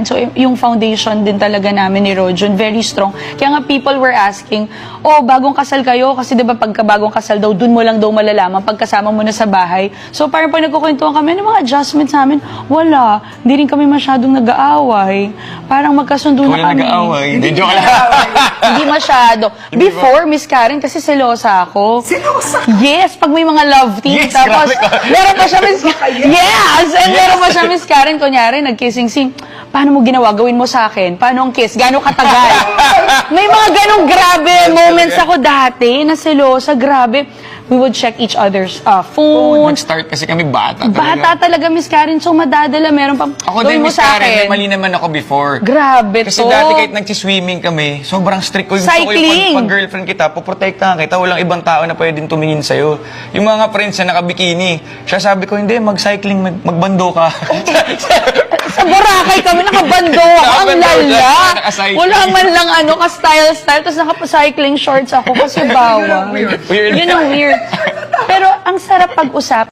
So, yung foundation din talaga namin ni Rojon, very strong. Kaya nga people were asking, oh, bagong kasal kayo? Kasi diba pagka bagong kasal daw, dun mo lang daw malalaman pagkasama mo na sa bahay. So, parang pag nagkukwentuhan kami, ano mga adjustments namin? Wala. Hindi rin kami masyadong nag-aaway. Parang magkasundo na kami. Nag-aaway. Hindi, joke lang. Hindi masyado. Before, Miss Karen, kasi selosa ako. Selosa? Yes, pag may mga love team. Yes, Tapos, grabe ka. meron pa siya, Miss Karen. Yes! And meron pa siya, Miss Karen, kunyari, nag-kissing scene. Paano mo ginawa? Gawin mo sa akin. Paano ang kiss? Gano'ng katagal? May mga ganong grabe moments ako dati na selosa. Grabe. We would check each other's phone. Nag-start kasi kami bata talaga. Bata talaga, Miss Karen. So, madadala. Meron pa. Ako gawin din, mo Miss sa Karen, akin. may mali naman ako before. Grabe Kasi to. dati kahit nag-swimming kami, sobrang strict ko. Gusto ko Cycling. yung pag-girlfriend kita, poprotektahan kita, walang ibang tao na pwedeng tumingin sa'yo. Yung mga friends na nakabikini, siya sabi ko, hindi, mag-cycling, magbando ka. Sa Boracay kami, nakabando ako. Ang Nakabando lala. siya, naka-cycling. Wala man lang ka-style-style. Tapos naka-cycling shorts ako kasi bawal. Weird. Yun ang weird. Pero ang sarap pag-usap.